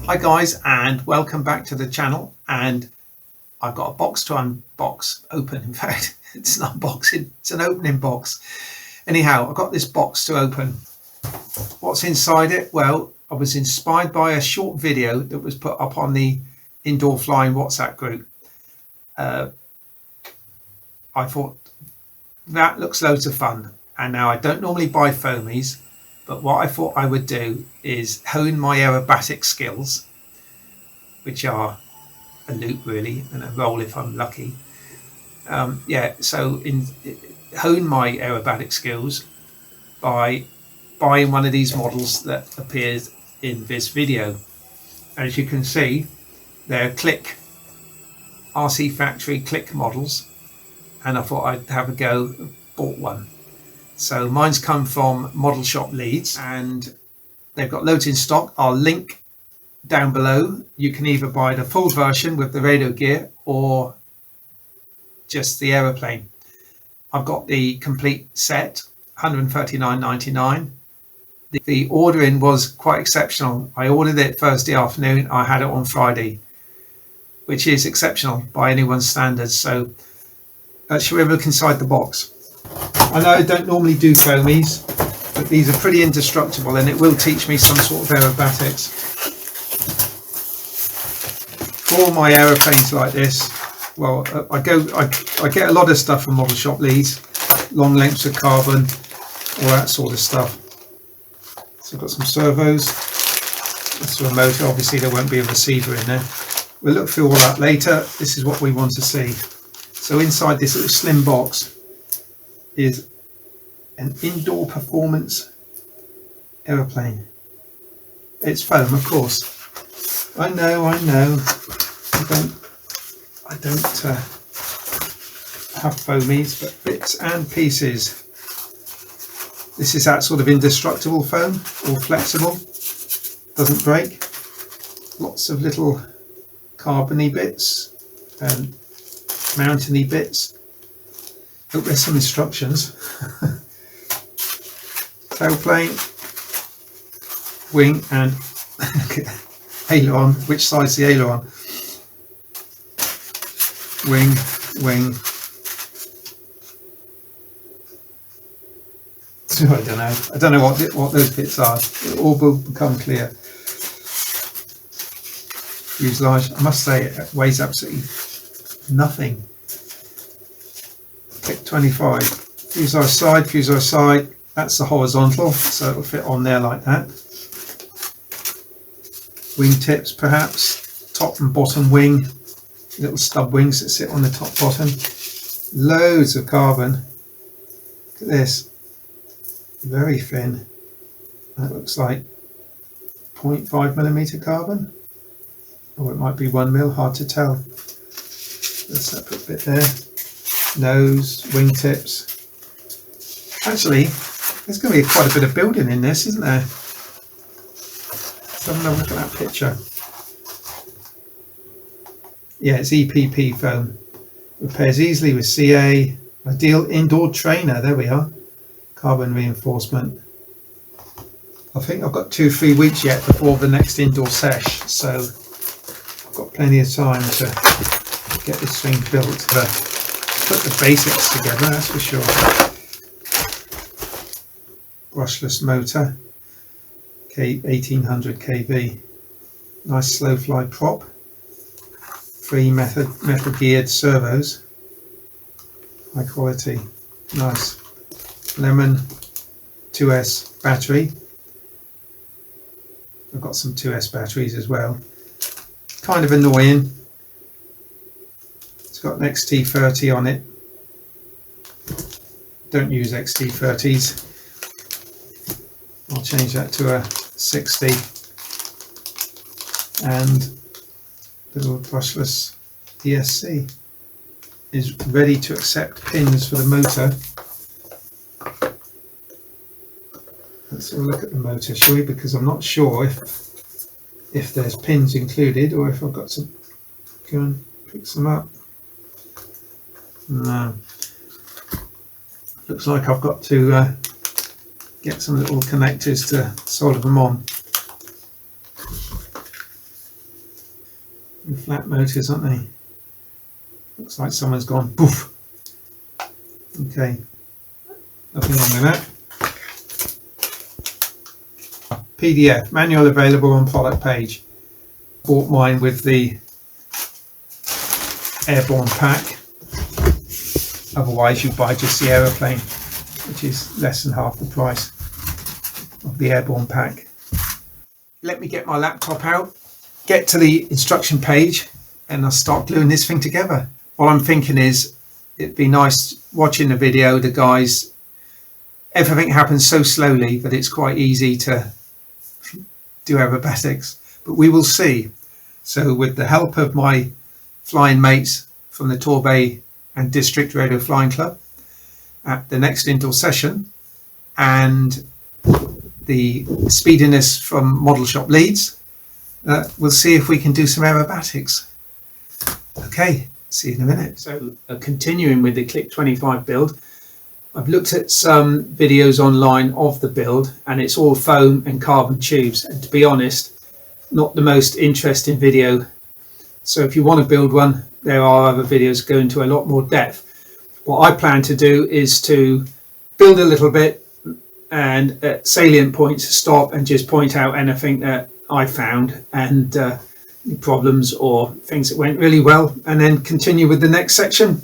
Hi guys, and welcome back to the channel. And I've got a box to unbox, open in fact. It's an unboxing, it's an opening box. Anyhow, I've got this box to open. What's inside it? Well, I was inspired by a short video that was put up on the Indoor Flying WhatsApp group. I thought that looks loads of fun. And now I don't normally buy foamies, but what I thought I would do is hone my aerobatic skills, which are a loop really and a roll if I'm lucky. Hone my aerobatic skills by buying one of these models that appears in this video. As you can see, they're Clik RC Factory Clik models, and I thought I'd have a go. Bought one. So mine's come from Model Shop Leeds, and they've got loads in stock. I'll link down below. You can either buy the full version with the radio gear or just the aeroplane. I've got the complete set, $139.99. The ordering was quite exceptional. I ordered it Thursday afternoon. I had it on Friday, which is exceptional by anyone's standards. So shall we have a look inside the box? I know I don't normally do foamies, but these are pretty indestructible, and it will teach me some sort of aerobatics. For my aeroplanes like this, well, I get a lot of stuff from Model Shop Leeds, like long lengths of carbon, all that sort of stuff. So I've got some servos. That's a motor. Obviously there won't be a receiver in there. We'll look through all that later. This is what we want to see. So inside this little slim box is an indoor performance aeroplane. It's foam, of course. I know. I don't have foamies, but bits and pieces. This is that sort of indestructible foam, all flexible, doesn't break. Lots of little carbony bits and mountainy bits. Hope there's some instructions. Tailplane, wing and aileron. Which side's the aileron? Wing. I don't know what those bits are. It all will become clear. Fuselage. I must say it weighs absolutely nothing. Click 25. Fuselage side. That's the horizontal, so it'll fit on there like that. Wing tips perhaps. Top and bottom wing. Little stub wings that sit on the top bottom. Loads of carbon. Look at this. Very thin. That looks like 0.5mm carbon. Or it might be 1mm, hard to tell. A separate bit there. Nose, wing tips. Actually, there's going to be quite a bit of building in this, isn't there? Let's have a look at that picture. Yeah, it's EPP foam. Repairs easily with CA. Ideal indoor trainer. There we are. Carbon reinforcement. I think I've got 2-3 weeks yet before the next indoor sesh, so I've got plenty of time to get this thing built. Put the basics together, that's for sure. Brushless motor, 1800 kV. Nice slow fly prop. 3 metal geared servos. High quality. Nice. Lemon 2S battery. I've got some 2S batteries as well. Kind of annoying. It's got an XT30 on it. Don't use XT30s. I'll change that to a 60. And little brushless ESC is ready to accept pins for the motor. Let's have a look at the motor, shall we? Because I'm not sure if there's pins included or if I've got to go and pick some up. No. Looks like I've got to get some little connectors to solder them on. flat motors, aren't they? Looks like someone's gone poof. Okay, nothing wrong with that. PDF, manual available on product page. Bought mine with the airborne pack. Otherwise you buy just the aeroplane, which is less than half the price of the airborne pack. Let me get my laptop out, get to the instruction page, and I'll start gluing this thing together. What I'm thinking is, it'd be nice watching the video, the guys, everything happens so slowly that it's quite easy to do aerobatics, but we will see. So with the help of my flying mates from the Torbay and District Radio Flying Club at the next indoor session, and the speediness from Model Shop Leeds, we'll see if we can do some aerobatics. Okay, see you in a minute. So continuing with the Clik 25 build, I've looked at some videos online of the build, and it's all foam and carbon tubes, and to be honest, not the most interesting video. So if you want to build one, there are other videos that go into a lot more depth. What I plan to do is to build a little bit, and at salient points stop and just point out anything that I found, and problems or things that went really well, and then continue with the next section.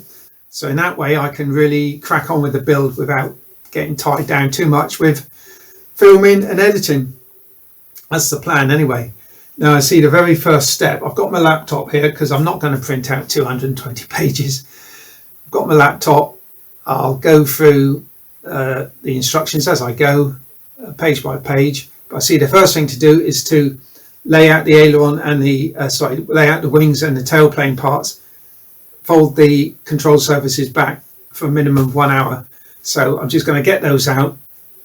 So in that way I can really crack on with the build without getting tied down too much with filming and editing. That's the plan anyway. Now I see the very first step. I've got my laptop here because I'm not going to print out 220 pages. I've got my laptop. I'll go through the instructions as I go, page by page. But I see the first thing to do is to lay out the aileron and lay out the wings and the tailplane parts. Fold the control surfaces back for a minimum of 1 hour. So I'm just going to get those out,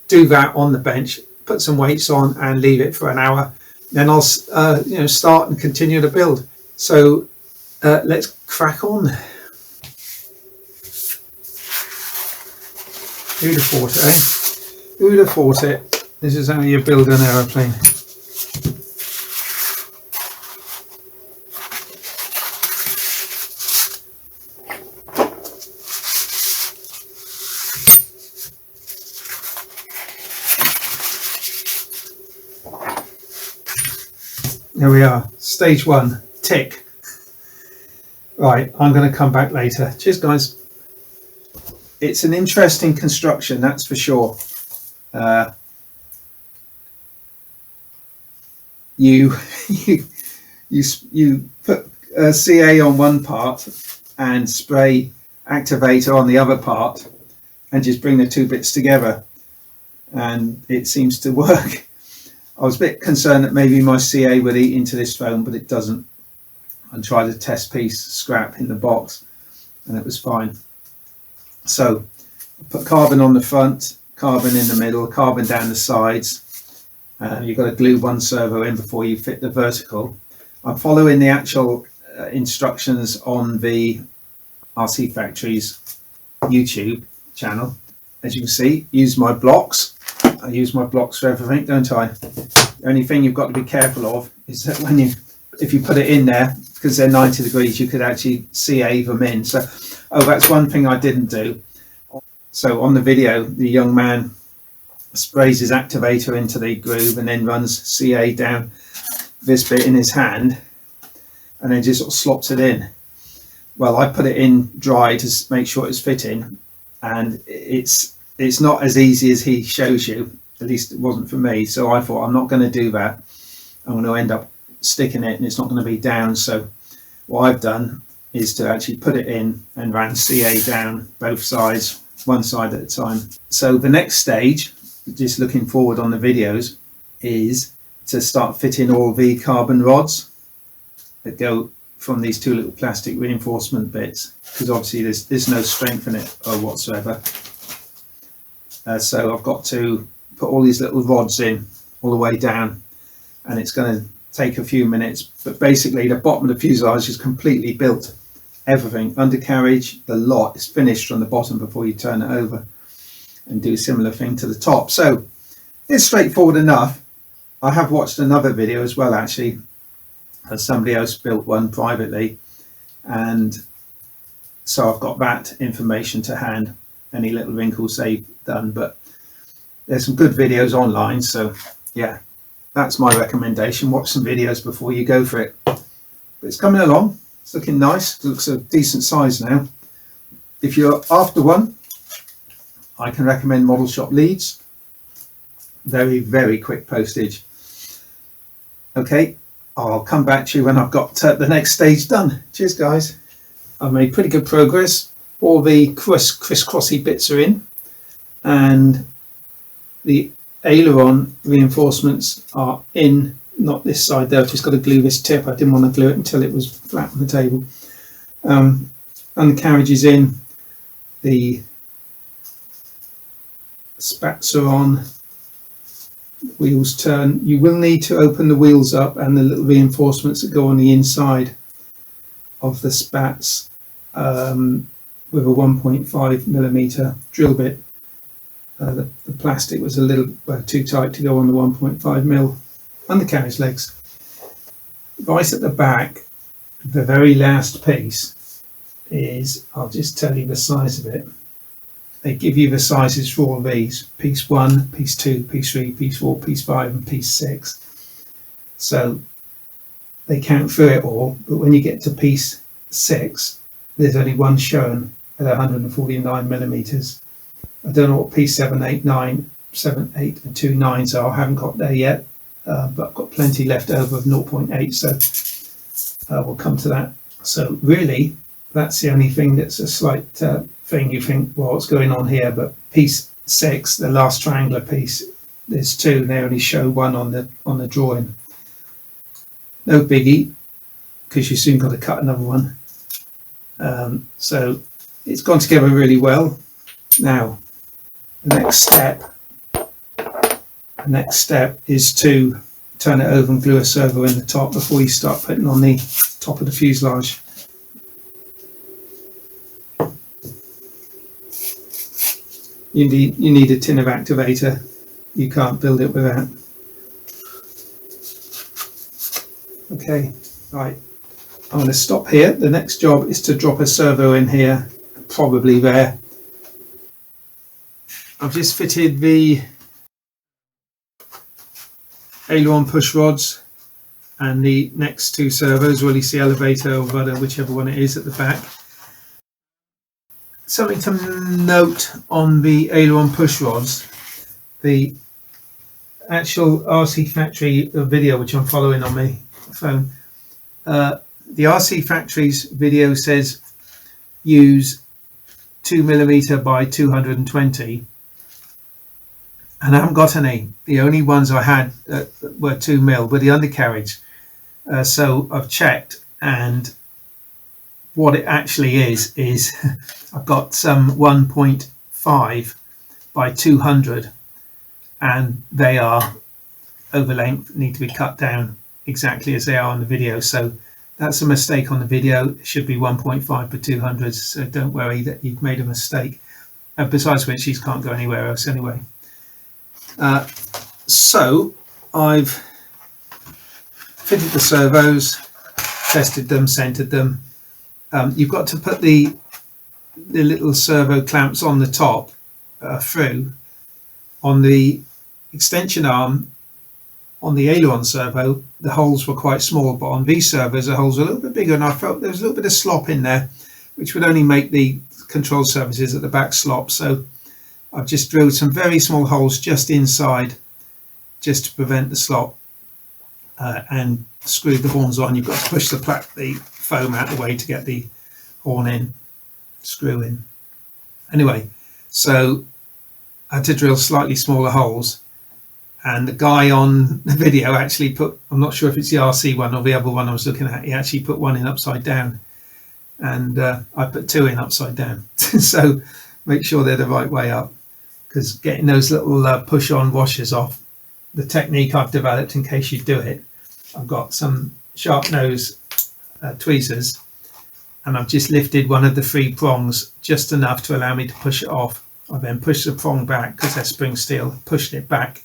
do that on the bench, put some weights on and leave it for an hour. Then I'll start and continue the build. So let's crack on. Who'd have thought it, eh? Who'd have thought it? This is how you build an aeroplane. There we are, stage one, tick. Right, I'm going to come back later. Cheers, guys. It's an interesting construction, that's for sure. You put a CA on one part and spray activator on the other part, and just bring the two bits together, and it seems to work. I was a bit concerned that maybe my CA would eat into this foam, but it doesn't. I tried a test piece scrap in the box and it was fine. So I put carbon on the front, carbon in the middle, carbon down the sides. You've got to glue one servo in before you fit the vertical. I'm following the actual instructions on the RC Factory's YouTube channel. As you can see, use my blocks. I use my blocks for everything, don't I? The only thing you've got to be careful of is that if you put it in there, because they're 90 degrees, you could actually CA them in. So, that's one thing I didn't do. So on the video, the young man sprays his activator into the groove and then runs CA down this bit in his hand, and then just sort of slops it in. Well, I put it in dry to make sure it's fitting, and it's not as easy as he shows you. At least it wasn't for me. So I thought, I'm not going to do that. I'm going to end up sticking it and it's not going to be down. So what I've done is to actually put it in and ran CA down both sides, one side at a time. So the next stage, just looking forward on the videos, is to start fitting all the carbon rods that go from these two little plastic reinforcement bits, because obviously there's no strength in it whatsoever. So I've got to put all these little rods in all the way down, and it's going to take a few minutes. But basically the bottom of the fuselage is completely built. Everything, undercarriage, the lot is finished from the bottom before you turn it over, and do a similar thing to the top. So it's straightforward enough. I have watched another video as well actually Somebody else built one privately, and so I've got that information to hand, any little wrinkles they've done. But there's some good videos online, so yeah, that's my recommendation. Watch some videos before you go for it. But it's coming along, it's looking nice, it looks a decent size now. If you're after one, I can recommend Model Shop Leeds. Very, very quick postage. Okay, I'll come back to you when I've got the next stage done. Cheers, guys. I've made pretty good progress. All the crisscrossy bits are in, and the aileron reinforcements are in. Not this side though, I've just got to glue this tip. I didn't want to glue it until it was flat on the table. And the carriage is in. The spats are on. Wheels turn. You will need to open the wheels up and the little reinforcements that go on the inside of the spats with a 1.5mm drill bit. The plastic was a little too tight to go on the 1.5mm undercarriage legs. Right at the back, the very last piece is, I'll just tell you the size of it. They give you the sizes for all of these: piece 1, piece 2, piece 3, piece 4, piece 5 and piece 6. So they count through it all, but when you get to piece 6, there's only one shown at 149mm. I don't know what piece 7, 8, 9, 7, 8 and 2 9s are. I haven't got there yet, but I've got plenty left over of 0.8, so we'll come to that. So really, that's the only thing that's a slight thing you think, well, what's going on here? But piece 6, the last triangular piece, there's 2, and they only show 1 on the drawing. No biggie, because you soon got to cut another one. So it's gone together really well. Now, the next step is to turn it over and glue a servo in the top before you start putting on the top of the fuselage. You need a tin of activator. You can't build it without. Okay, right. I'm going to stop here. The next job is to drop a servo in here, probably there. I've just fitted the aileron push rods and the next 2 servos, release the elevator or rudder, whichever one it is, at the back. Something to note on the aileron push rods: the actual RC Factory video, which I'm following on my phone, the RC Factory's video says use 2mm by 220, and I haven't got any. The only ones I had were 2mm with the undercarriage. So I've checked, and what it actually is I've got some 1.5 by 200, and they are over length, need to be cut down exactly as they are on the video. So that's a mistake on the video. It should be 1.5 by 200, so don't worry that you've made a mistake. Besides which, these can't go anywhere else anyway. So I've fitted the servos, tested them, centered them. You've got to put the little servo clamps on the top through. On the extension arm, on the aileron servo, the holes were quite small, but on these servos the holes were a little bit bigger, and I felt there was a little bit of slop in there, which would only make the control surfaces at the back slop. So I've just drilled some very small holes just inside, just to prevent the slop, and screwed the horns on. You've got to push the foam out of the way to get the horn in, screw in. Anyway, so I had to drill slightly smaller holes, and the guy on the video actually put, I'm not sure if it's the RC one or the other one I was looking at, he actually put one in upside down, and I put 2 in upside down. So make sure they're the right way up, because getting those little push-on washers off, the technique I've developed in case you do it, I've got some sharp nose tweezers, and I've just lifted one of the 3 prongs just enough to allow me to push it off. I then pushed the prong back, because they're spring steel, pushed it back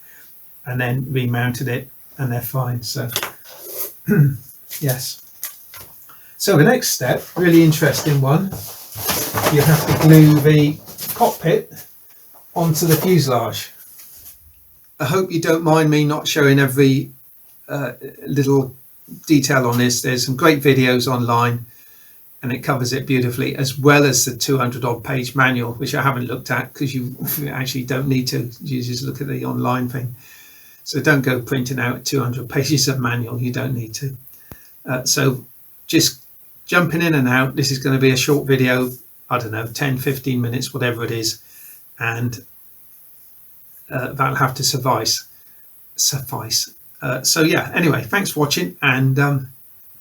and then remounted it, and they're fine. So Yes. So the next step, really interesting one, you have to glue the cockpit onto the fuselage. I hope you don't mind me not showing every little detail on this. There's some great videos online and it covers it beautifully, as well as the 200 odd page manual, which I haven't looked at because you actually don't need to. You just look at the online thing. So don't go printing out 200 pages of manual, you don't need to. So just jumping in and out, this is going to be a short video, I don't know, 10-15 minutes, whatever it is, and that'll have to suffice. So yeah, anyway, thanks for watching, and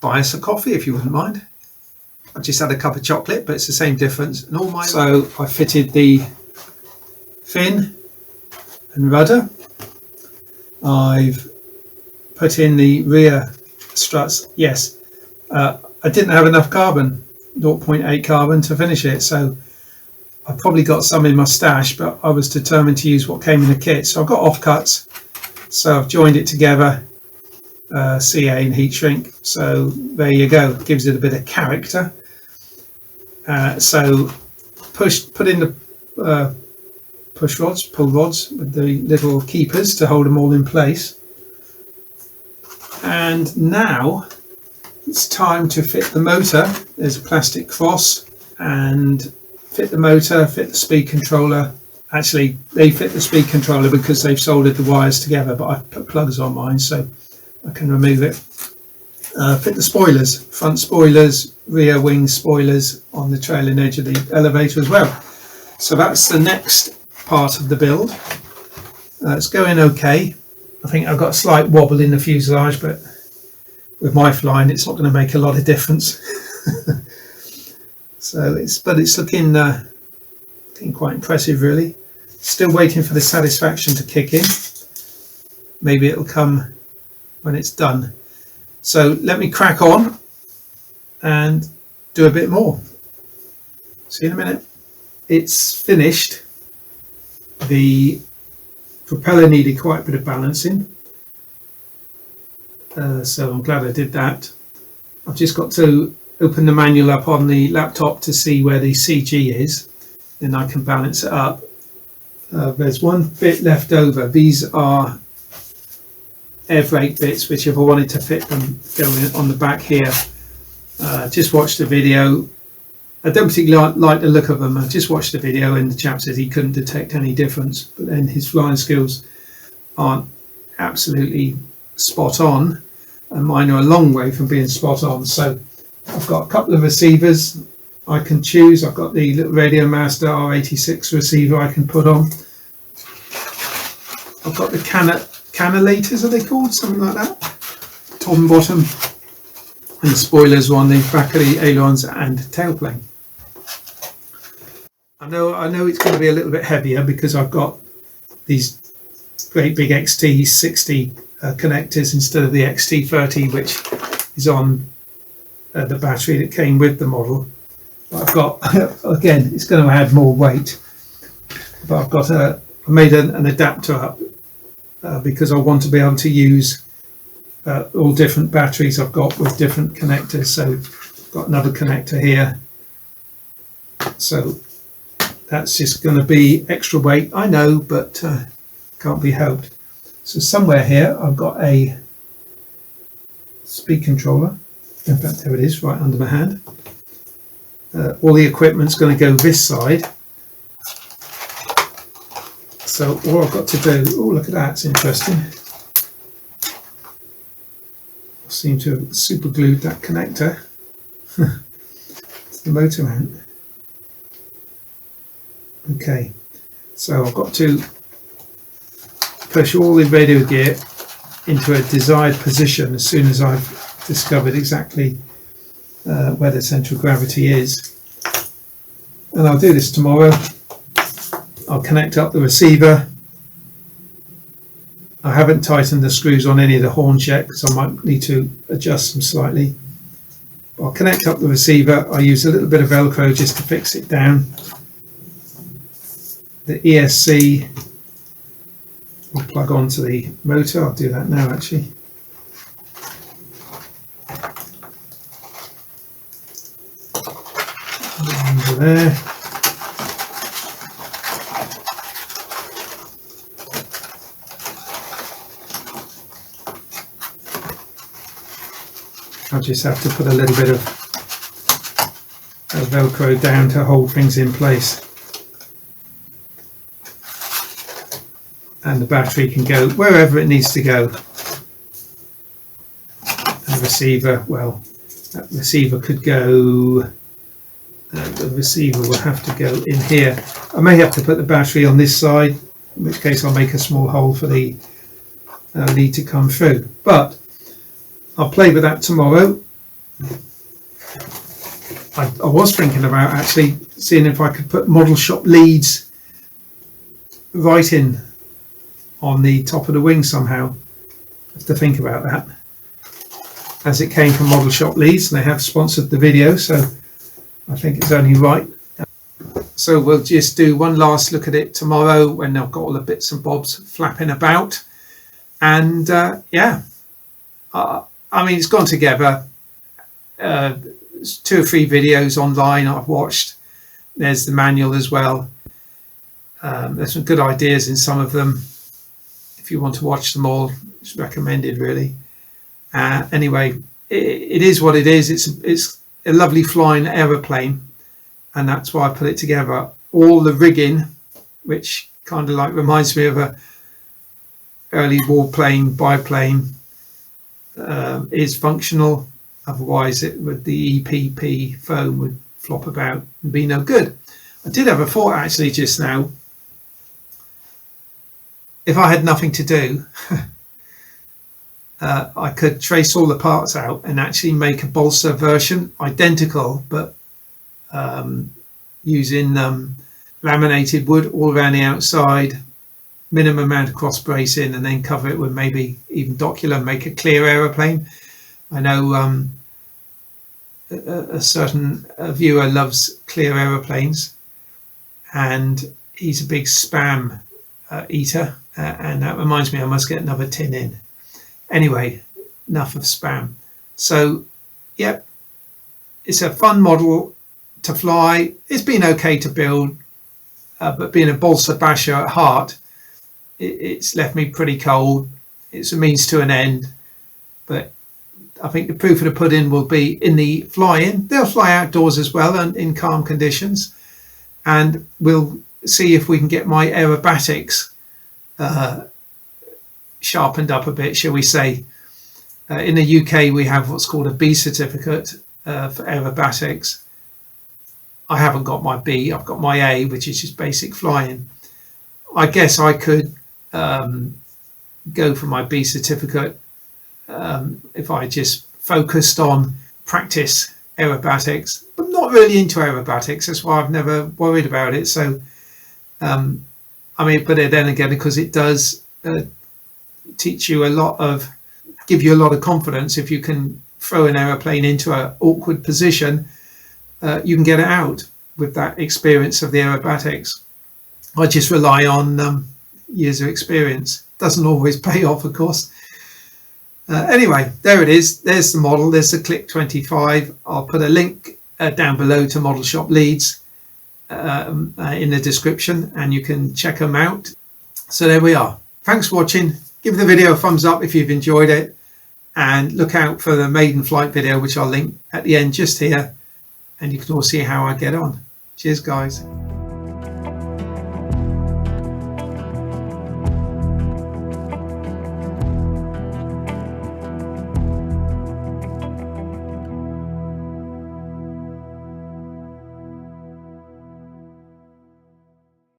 buy us a coffee if you wouldn't mind. I've just had a cup of chocolate, but it's the same difference. And all my so I fitted the fin and rudder. I've put in the rear struts. Yes, I didn't have enough carbon, 0.8 carbon to finish it, so I probably got some in my stash, but I was determined to use what came in the kit. So I've got offcuts, so I've joined it together, CA and heat shrink. So there you go, it gives it a bit of character. So put in the push rods, pull rods with the little keepers to hold them all in place. And now it's time to fit the motor. There's a plastic cross, and fit the motor, fit the speed controller. Actually, they fit the speed controller because they've soldered the wires together, but I've put plugs on mine so I can remove it. Fit the spoilers, front spoilers, rear wing spoilers on the trailing edge of the elevator as well. So that's the next part of the build. It's going okay. I think I've got a slight wobble in the fuselage, but with my flying it's not going to make a lot of difference. So it's looking quite impressive really. Still waiting for the satisfaction to kick in. Maybe it'll come when it's done. So let me crack on and do a bit more. See you in a minute. It's finished. The propeller needed quite a bit of balancing, so I'm glad I did that. I've just got to open the manual up on the laptop to see where the CG is, then I can balance it up. There's one bit left over. These are air brake bits which, if I wanted to fit them, go in on the back here. Just watched the video. I don't particularly like the look of them. I just watched the video and the chap said he couldn't detect any difference, but then his flying skills aren't absolutely spot on, and mine are a long way from being spot on. So I've got a couple of receivers I can choose. I've got the little Radio Master R86 receiver I can put on. I've got the cannulators, are they called? Something like that. Top and bottom. And the spoilers are on the back of the ailerons and tailplane. I know it's going to be a little bit heavier because I've got these great big XT60 connectors instead of the XT30, which is on the battery that came with the model. But I've got, again, it's going to add more weight. But I've got I made an adapter up because I want to be able to use all different batteries I've got with different connectors. So I've got another connector here. So that's just going to be extra weight, I know, but can't be helped. So somewhere here I've got a speed controller. In fact, there it is, right under my hand. All the equipment's going to go this side. So all I've got to do, oh look at that, it's interesting. I seem to have super glued that connector. It's the motor mount. Okay, so I've got to push all the radio gear into a desired position as soon as I've discovered exactly where the central gravity is. And I'll do this tomorrow. I'll connect up the receiver. I haven't tightened the screws on any of the horns yet because I might need to adjust them slightly. I'll connect up the receiver. I'll use a little bit of Velcro just to fix it down. The ESC will plug onto the motor. I'll do that now actually. there. I'll just have to put a little bit of Velcro down to hold things in place. And the battery can go wherever it needs to go. The receiver, well, that receiver could go, the receiver will have to go in here. I may have to put the battery on this side, in which case I'll make a small hole for the lead to come through. But I'll play with that tomorrow. I was thinking about actually seeing if I could put model shop leads right in on the top of the wing somehow. I have to think about that. As it came from Model Shop Leads, and they have sponsored the video, so I think it's only right. So we'll just do one last look at it tomorrow when I've got all the bits and bobs flapping about. And yeah, I mean, it's gone together. There's 2 or 3 videos online I've watched. There's the manual as well. There's some good ideas in some of them. If you want to watch them all, it's recommended really. Anyway, it is what it is. It's a lovely flying aeroplane, and that's why I put it together. All the rigging, which kind of like reminds me of a early warplane, biplane, is functional. Otherwise, the EPP foam would flop about and be no good. I did have a thought actually just now. If I had nothing to do, I could trace all the parts out and actually make a balsa version, identical, but using laminated wood all around the outside, minimum amount of cross bracing, and then cover it with maybe even Docular, make a clear aeroplane. I know a certain viewer loves clear aeroplanes, and he's a big spam eater, and that reminds me I must get another tin in. Anyway, enough of spam. So yep, it's a fun model to fly. It's been okay to build, but being a balsa basher at heart, it's left me pretty cold. It's a means to an end, but I think the proof of the pudding will be in the fly-in. They'll fly outdoors as well and in calm conditions, and we'll see if we can get my aerobatics sharpened up a bit, shall we say. In the UK we have what's called a B certificate for aerobatics. I haven't got my B, I've got my A, which is just basic flying. I guess I could go for my B certificate if I just focused on practice aerobatics, but not really into aerobatics. That's why I've never worried about it. So I mean, but then again, because it does teach you a lot of, give you a lot of confidence. If you can throw an aeroplane into an awkward position, you can get it out with that experience of the aerobatics. I just rely on years of experience. Doesn't always pay off, of course. Anyway, there it is. There's the model. There's the Clik 25. I'll put a link down below to Model Shop Leads in the description, and you can check them out. So there we are. Thanks for watching. Give the video a thumbs up if you've enjoyed it, and look out for the maiden flight video, which I'll link at the end just here, and you can all see how I get on. Cheers guys.